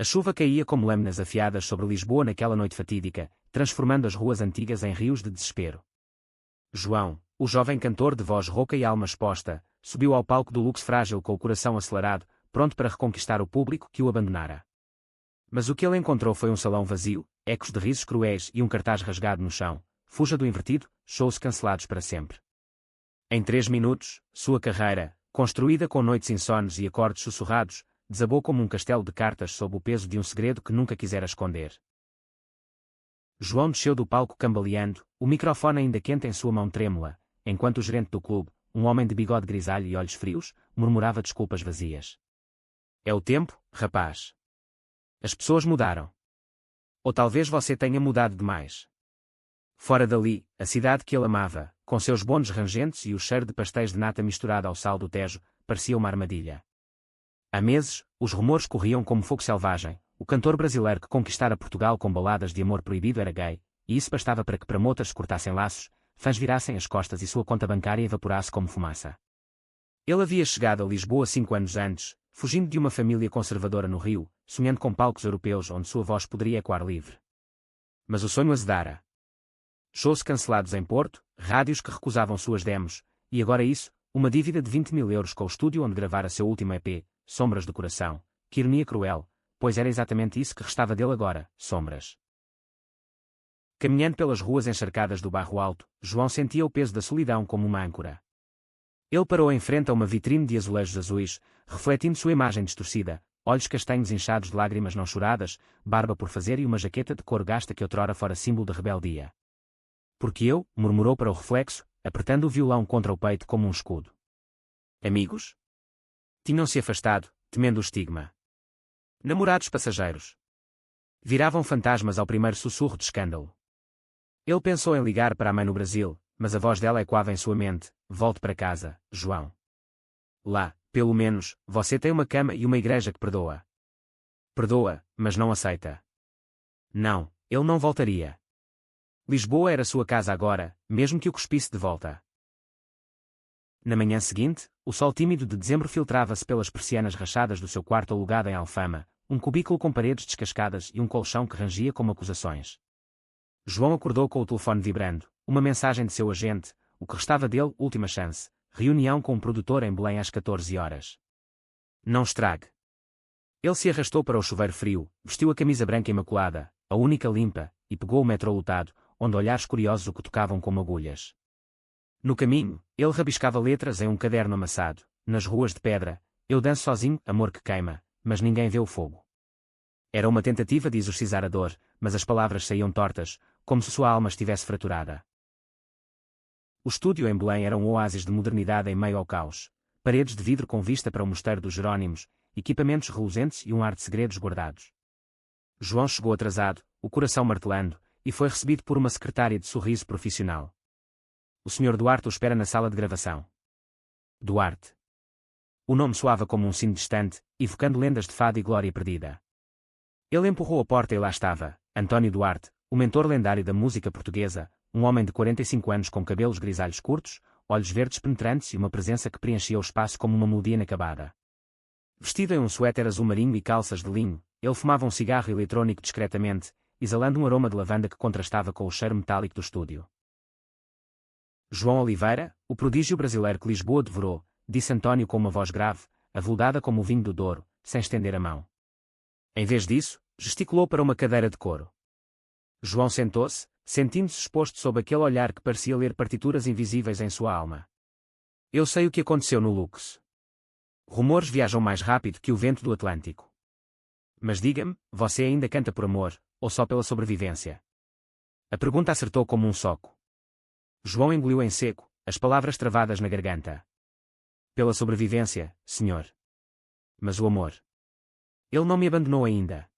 A chuva caía como lâminas afiadas sobre Lisboa naquela noite fatídica, transformando as ruas antigas em rios de desespero. João, o jovem cantor de voz rouca e alma exposta, subiu ao palco do luxo frágil com o coração acelerado, pronto para reconquistar o público que o abandonara. Mas o que ele encontrou foi um salão vazio, ecos de risos cruéis e um cartaz rasgado no chão: fuja do invertido, shows cancelados para sempre. Em 3 minutos, sua carreira, construída com noites insones e acordes sussurrados, desabou como um castelo de cartas sob o peso de um segredo que nunca quisera esconder. João desceu do palco cambaleando, o microfone ainda quente em sua mão trêmula, enquanto o gerente do clube, um homem de bigode grisalho e olhos frios, murmurava desculpas vazias. É o tempo, rapaz. As pessoas mudaram. Ou talvez você tenha mudado demais. Fora dali, a cidade que ele amava, com seus bondes rangentes e o cheiro de pastéis de nata misturado ao sal do Tejo, parecia uma armadilha. Há meses, os rumores corriam como fogo selvagem: o cantor brasileiro que conquistara Portugal com baladas de amor proibido era gay, e isso bastava para que promotas cortassem laços, fãs virassem as costas e sua conta bancária evaporasse como fumaça. Ele havia chegado a Lisboa 5 anos antes, fugindo de uma família conservadora no Rio, sonhando com palcos europeus onde sua voz poderia ecoar livre. Mas o sonho azedara. Shows cancelados em Porto, rádios que recusavam suas demos, e agora isso, uma dívida de 20 mil euros com o estúdio onde gravara seu último EP, Sombras do Coração. Que ironia cruel, pois era exatamente isso que restava dele agora, sombras. Caminhando pelas ruas encharcadas do Bairro Alto, João sentia o peso da solidão como uma âncora. Ele parou em frente a uma vitrine de azulejos azuis, refletindo sua imagem distorcida, olhos castanhos inchados de lágrimas não choradas, barba por fazer e uma jaqueta de couro gasta que outrora fora símbolo de rebeldia. Porque eu, murmurou para o reflexo, apertando o violão contra o peito como um escudo. Amigos? Tinham-se afastado, temendo o estigma. Namorados passageiros. Viravam fantasmas ao primeiro sussurro de escândalo. Ele pensou em ligar para a mãe no Brasil, mas a voz dela ecoava em sua mente: volte para casa, João. Lá, pelo menos, você tem uma cama e uma igreja que perdoa. Perdoa, mas não aceita. Não, ele não voltaria. Lisboa era sua casa agora, mesmo que o cuspisse de volta. Na manhã seguinte, o sol tímido de dezembro filtrava-se pelas persianas rachadas do seu quarto alugado em Alfama, um cubículo com paredes descascadas e um colchão que rangia como acusações. João acordou com o telefone vibrando, uma mensagem de seu agente: o que restava dele, última chance, reunião com um produtor em Belém às 14 horas. Não estrague. Ele se arrastou para o chuveiro frio, vestiu a camisa branca imaculada, a única limpa, e pegou o metrô lotado, onde olhares curiosos o cutucavam como agulhas. No caminho, ele rabiscava letras em um caderno amassado: nas ruas de pedra, eu danço sozinho, amor que queima, mas ninguém vê o fogo. Era uma tentativa de exorcizar a dor, mas as palavras saíam tortas, como se sua alma estivesse fraturada. O estúdio em Belém era um oásis de modernidade em meio ao caos: paredes de vidro com vista para o mosteiro dos Jerónimos, equipamentos reluzentes e um ar de segredos guardados. João chegou atrasado, o coração martelando, e foi recebido por uma secretária de sorriso profissional. O Sr. Duarte o espera na sala de gravação. Duarte. O nome soava como um sino distante, evocando lendas de fado e glória perdida. Ele empurrou a porta e lá estava, António Duarte, o mentor lendário da música portuguesa, um homem de 45 anos com cabelos grisalhos curtos, olhos verdes penetrantes e uma presença que preenchia o espaço como uma melodia inacabada. Vestido em um suéter azul marinho e calças de linho, ele fumava um cigarro eletrônico discretamente, exalando um aroma de lavanda que contrastava com o cheiro metálico do estúdio. João Oliveira, o prodígio brasileiro que Lisboa devorou, disse António com uma voz grave, aveludada como o vinho do Douro, sem estender a mão. Em vez disso, gesticulou para uma cadeira de couro. João sentou-se, sentindo-se exposto sob aquele olhar que parecia ler partituras invisíveis em sua alma. Eu sei o que aconteceu no Lux. Rumores viajam mais rápido que o vento do Atlântico. Mas diga-me, você ainda canta por amor, ou só pela sobrevivência? A pergunta acertou como um soco. João engoliu em seco, as palavras travadas na garganta. Pela sobrevivência, senhor. Mas o amor. Ele não me abandonou ainda.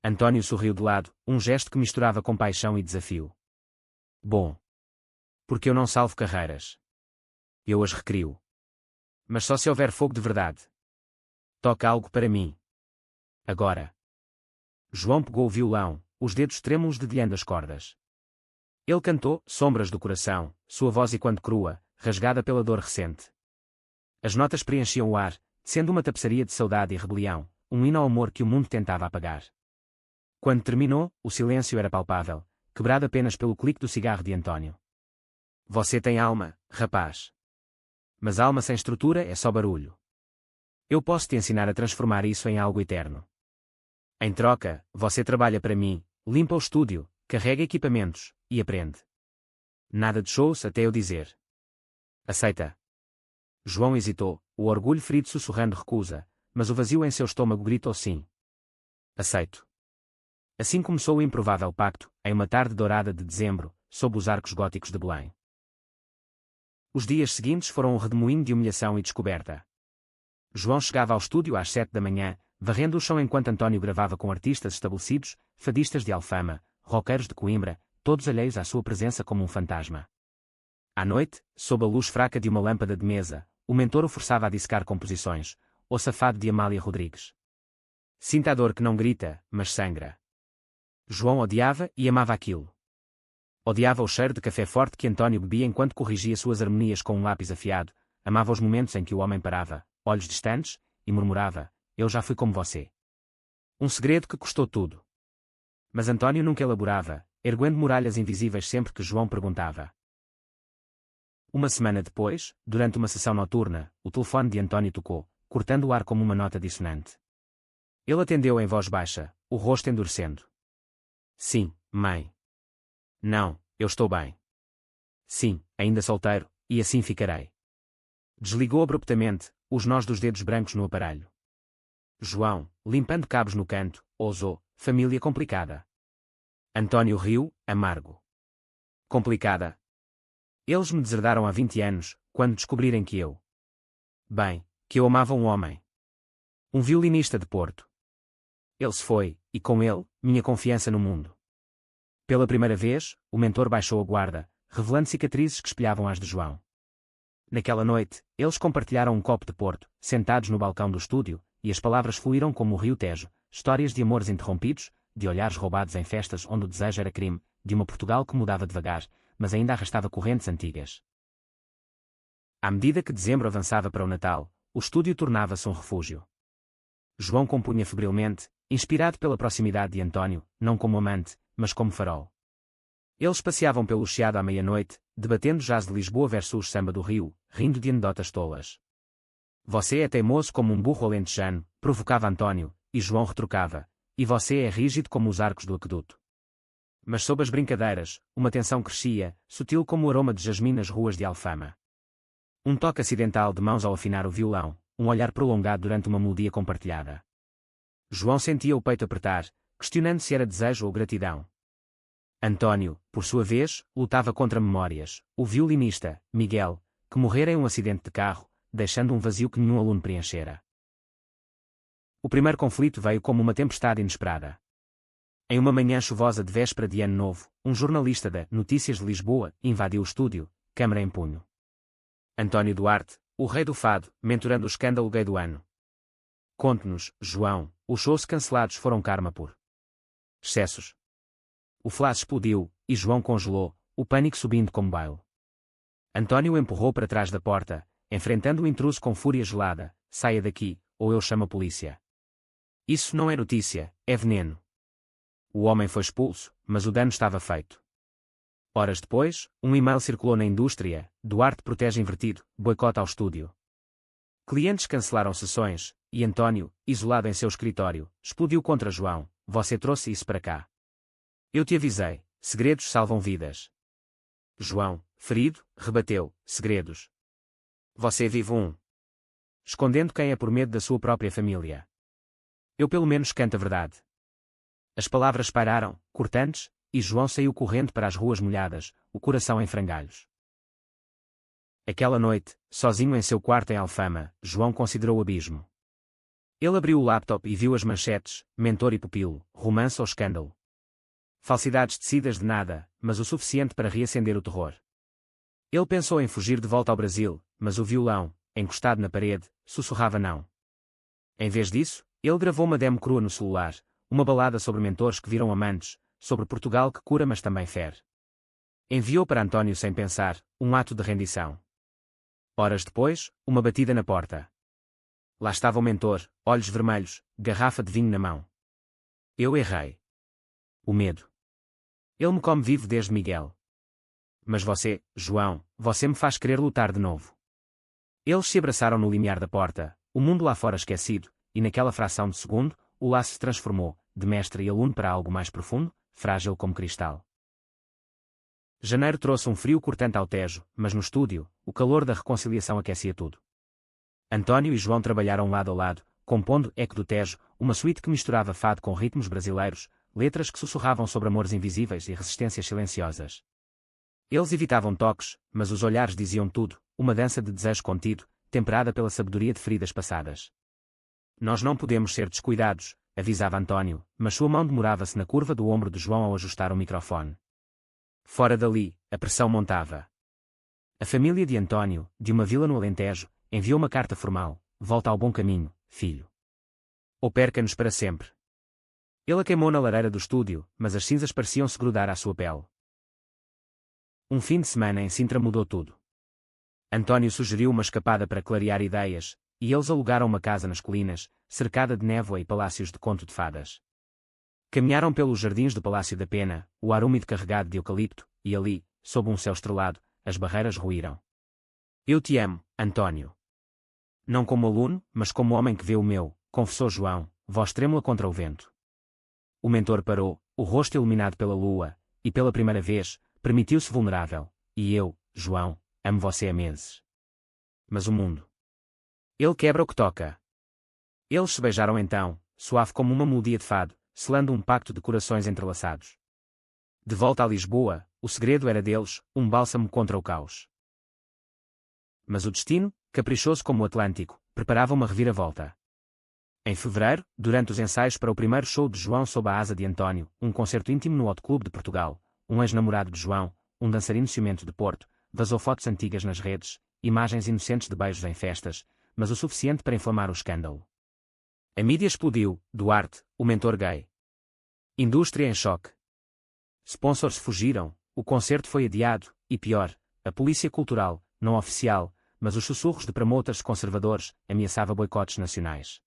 António sorriu de lado, um gesto que misturava compaixão e desafio. Bom. Porque eu não salvo carreiras. Eu as recrio. Mas só se houver fogo de verdade. Toca algo para mim. Agora. João pegou o violão, os dedos trêmulos dedilhando as cordas. Ele cantou Sombras do Coração, sua voz enquanto crua, rasgada pela dor recente. As notas preenchiam o ar, sendo uma tapeçaria de saudade e rebelião, um hino ao amor que o mundo tentava apagar. Quando terminou, o silêncio era palpável, quebrado apenas pelo clique do cigarro de António. Você tem alma, rapaz. Mas alma sem estrutura é só barulho. Eu posso te ensinar a transformar isso em algo eterno. Em troca, você trabalha para mim, limpa o estúdio, carrega equipamentos, e aprende. Nada de shows até eu dizer. Aceita. João hesitou, o orgulho ferido sussurrando recusa, mas o vazio em seu estômago gritou sim. Aceito. Assim começou o improvável pacto, em uma tarde dourada de dezembro, sob os arcos góticos de Belém. Os dias seguintes foram um redemoinho de humilhação e descoberta. João chegava ao estúdio às 7 da manhã, varrendo o chão enquanto António gravava com artistas estabelecidos, fadistas de Alfama, roqueiros de Coimbra, todos alheios à sua presença como um fantasma. À noite, sob a luz fraca de uma lâmpada de mesa, o mentor o forçava a dissecar composições, O Safado de Amália Rodrigues. Sinta a dor que não grita, mas sangra. João odiava e amava aquilo. Odiava o cheiro de café forte que António bebia enquanto corrigia suas harmonias com um lápis afiado, amava os momentos em que o homem parava, olhos distantes, e murmurava, eu já fui como você. Um segredo que custou tudo. Mas António nunca elaborava, erguendo muralhas invisíveis sempre que João perguntava. Uma semana depois, durante uma sessão noturna, o telefone de António tocou, cortando o ar como uma nota dissonante. Ele atendeu em voz baixa, o rosto endurecendo. Sim, mãe. Não, eu estou bem. Sim, ainda solteiro, e assim ficarei. Desligou abruptamente, os nós dos dedos brancos no aparelho. João, limpando cabos no canto, ousou, família complicada. António riu, amargo. Complicada. Eles me deserdaram há 20 anos, quando descobrirem que eu... Bem, que eu amava um homem. Um violinista de Porto. Ele se foi, e com ele, minha confiança no mundo. Pela primeira vez, o mentor baixou a guarda, revelando cicatrizes que espelhavam as de João. Naquela noite, eles compartilharam um copo de Porto, sentados no balcão do estúdio, e as palavras fluíram como o rio Tejo, histórias de amores interrompidos, de olhares roubados em festas onde o desejo era crime, de uma Portugal que mudava devagar, mas ainda arrastava correntes antigas. À medida que dezembro avançava para o Natal, o estúdio tornava-se um refúgio. João compunha febrilmente, inspirado pela proximidade de António, não como amante, mas como farol. Eles passeavam pelo Chiado à meia-noite, debatendo jazz de Lisboa versus samba do Rio, rindo de anedotas tolas. Você é teimoso como um burro alentejano, provocava António, e João retrucava, e você é rígido como os arcos do aqueduto. Mas sob as brincadeiras, uma tensão crescia, sutil como o aroma de jasmim nas ruas de Alfama. Um toque acidental de mãos ao afinar o violão, um olhar prolongado durante uma melodia compartilhada. João sentia o peito apertar, questionando se era desejo ou gratidão. António, por sua vez, lutava contra memórias, o violinista, Miguel, que morrera em um acidente de carro, deixando um vazio que nenhum aluno preenchera. O primeiro conflito veio como uma tempestade inesperada. Em uma manhã chuvosa de véspera de Ano Novo, um jornalista da Notícias de Lisboa invadiu o estúdio, câmara em punho. António Duarte, o rei do fado, mentorando o escândalo gay do ano. Conte-nos, João, os shows cancelados foram karma por excessos. O flash explodiu, e João congelou, o pânico subindo como baile. António empurrou para trás da porta, enfrentando o intruso com fúria gelada, saia daqui, ou eu chamo a polícia. Isso não é notícia, é veneno. O homem foi expulso, mas o dano estava feito. Horas depois, um e-mail circulou na indústria, Duarte protege invertido, boicota ao estúdio. Clientes cancelaram sessões, e António, isolado em seu escritório, explodiu contra João, você trouxe isso para cá. Eu te avisei, segredos salvam vidas. João, ferido, rebateu, segredos. Você vive escondendo quem é por medo da sua própria família. Eu pelo menos canto a verdade. As palavras pairaram, cortantes, e João saiu correndo para as ruas molhadas, o coração em frangalhos. Aquela noite, sozinho em seu quarto em Alfama, João considerou o abismo. Ele abriu o laptop e viu as manchetes, mentor e pupilo, romance ou escândalo. Falsidades tecidas de nada, mas o suficiente para reacender o terror. Ele pensou em fugir de volta ao Brasil, mas o violão, encostado na parede, sussurrava não. Em vez disso, ele gravou uma demo crua no celular, uma balada sobre mentores que viram amantes, sobre Portugal que cura mas também fere. Enviou para António sem pensar, um ato de rendição. Horas depois, uma batida na porta. Lá estava o mentor, olhos vermelhos, garrafa de vinho na mão. Eu errei. O medo. Ele me come vivo desde Miguel. Mas você, João, você me faz querer lutar de novo. Eles se abraçaram no limiar da porta, o mundo lá fora esquecido, e naquela fração de segundo, o laço se transformou, de mestre e aluno para algo mais profundo, frágil como cristal. Janeiro trouxe um frio cortante ao Tejo, mas no estúdio, o calor da reconciliação aquecia tudo. António e João trabalharam lado a lado, compondo Eco do Tejo, uma suíte que misturava fado com ritmos brasileiros, letras que sussurravam sobre amores invisíveis e resistências silenciosas. Eles evitavam toques, mas os olhares diziam tudo, uma dança de desejo contido, temperada pela sabedoria de feridas passadas. Nós não podemos ser descuidados, avisava António, mas sua mão demorava-se na curva do ombro de João ao ajustar o microfone. Fora dali, a pressão montava. A família de António, de uma vila no Alentejo, enviou uma carta formal: volta ao bom caminho, filho. Ou perca-nos para sempre. Ele a queimou na lareira do estúdio, mas as cinzas pareciam se grudar à sua pele. Um fim de semana em Sintra mudou tudo. António sugeriu uma escapada para clarear ideias, e eles alugaram uma casa nas colinas, cercada de névoa e palácios de conto de fadas. Caminharam pelos jardins do Palácio da Pena, o ar úmido carregado de eucalipto, e ali, sob um céu estrelado, as barreiras ruíram. Eu te amo, António. Não como aluno, mas como homem que vê o meu, confessou João, voz trêmula contra o vento. O mentor parou, o rosto iluminado pela lua, e pela primeira vez, permitiu-se vulnerável. E eu, João, amo você há meses. Mas o mundo. Ele quebra o que toca. Eles se beijaram então, suave como uma melodia de fado, selando um pacto de corações entrelaçados. De volta a Lisboa, o segredo era deles, um bálsamo contra o caos. Mas o destino, caprichoso como o Atlântico, preparava uma reviravolta. Em fevereiro, durante os ensaios para o primeiro show de João sob a asa de António, um concerto íntimo no Hot Club de Portugal, um ex-namorado de João, um dançarino ciumento de Porto, vazou fotos antigas nas redes, imagens inocentes de beijos em festas, mas o suficiente para inflamar o escândalo. A mídia explodiu, Duarte, o mentor gay. Indústria em choque. Sponsors fugiram, o concerto foi adiado, e pior, a polícia cultural, não oficial, mas os sussurros de promoters conservadores, ameaçava boicotes nacionais.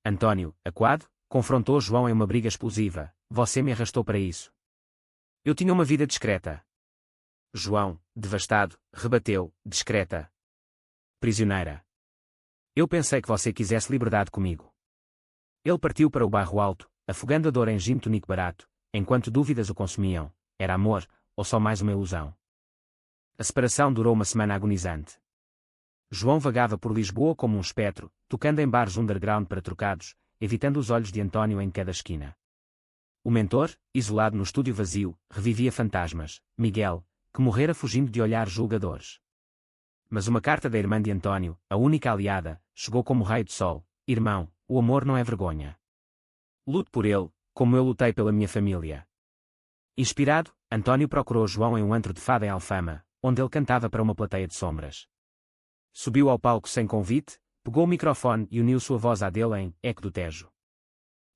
António, acuado, confrontou João em uma briga explosiva: você me arrastou para isso. Eu tinha uma vida discreta. João, devastado, rebateu: discreta. Prisioneira. Eu pensei que você quisesse liberdade comigo. Ele partiu para o bairro alto, afogando a dor em gin tonic barato, enquanto dúvidas o consumiam: era amor, ou só mais uma ilusão? A separação durou uma semana agonizante. João vagava por Lisboa como um espectro, tocando em bares underground para trocados, evitando os olhos de António em cada esquina. O mentor, isolado no estúdio vazio, revivia fantasmas: Miguel, que morrera fugindo de olhares julgadores. Mas uma carta da irmã de António, a única aliada, chegou como raio de sol: irmão, o amor não é vergonha. Lute por ele, como eu lutei pela minha família. Inspirado, António procurou João em um antro de fada em Alfama, onde ele cantava para uma plateia de sombras. Subiu ao palco sem convite, pegou o microfone e uniu sua voz à dele em Eco do Tejo.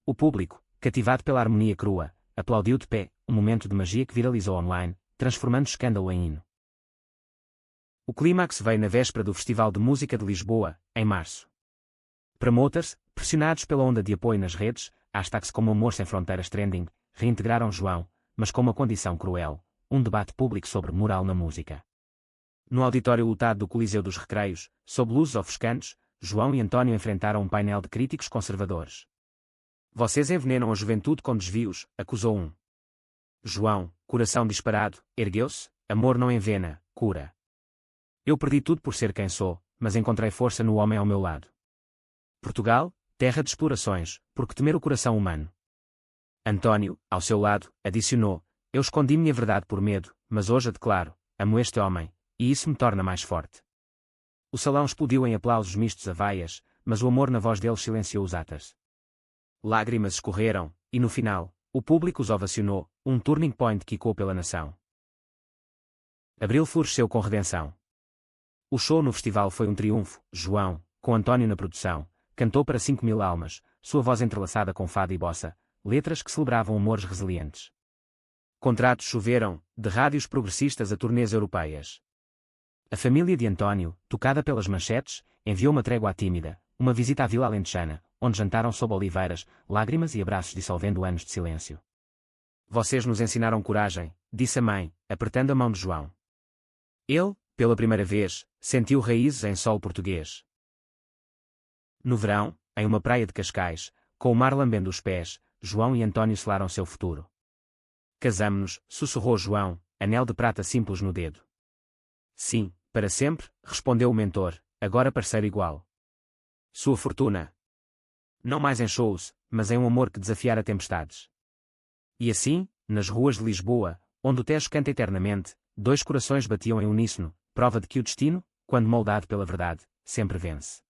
O público, cativado pela harmonia crua, aplaudiu de pé, um momento de magia que viralizou online, transformando o escândalo em hino. O clímax veio na véspera do Festival de Música de Lisboa, em março. Promoters, pressionados pela onda de apoio nas redes, hashtags como Amor Sem Fronteiras trending, reintegraram João, mas com uma condição cruel: um debate público sobre moral na música. No auditório lotado do Coliseu dos Recreios, sob luzes ofuscantes, João e António enfrentaram um painel de críticos conservadores. Vocês envenenam a juventude com desvios, acusou um. João, coração disparado, ergueu-se: amor não envena, cura. Eu perdi tudo por ser quem sou, mas encontrei força no homem ao meu lado. Portugal, terra de explorações, porque temer o coração humano? António, ao seu lado, adicionou: eu escondi minha verdade por medo, mas hoje a declaro: amo este homem, e isso me torna mais forte. O salão explodiu em aplausos mistos a vaias, mas o amor na voz deles silenciou os atas. Lágrimas escorreram, e no final, o público os ovacionou, um turning point que ecoou pela nação. Abril floresceu com redenção. O show no festival foi um triunfo. João, com António na produção, cantou para 5.000 almas, sua voz entrelaçada com fado e bossa, letras que celebravam amores resilientes. Contratos choveram, de rádios progressistas a turnês europeias. A família de António, tocada pelas manchetes, enviou uma trégua tímida, uma visita à Vila Alentejana, onde jantaram sob oliveiras, lágrimas e abraços dissolvendo anos de silêncio. Vocês nos ensinaram coragem, disse a mãe, apertando a mão de João. Ele, pela primeira vez, sentiu raízes em solo português. No verão, em uma praia de Cascais, com o mar lambendo os pés, João e António selaram seu futuro. Casamo-nos, sussurrou João, anel de prata simples no dedo. Sim, para sempre, respondeu o mentor, agora parceiro igual. Sua fortuna? Não mais em shows, mas em um amor que desafiara tempestades. E assim, nas ruas de Lisboa, onde o Tejo canta eternamente, dois corações batiam em uníssono, prova de que o destino, quando moldado pela verdade, sempre vence.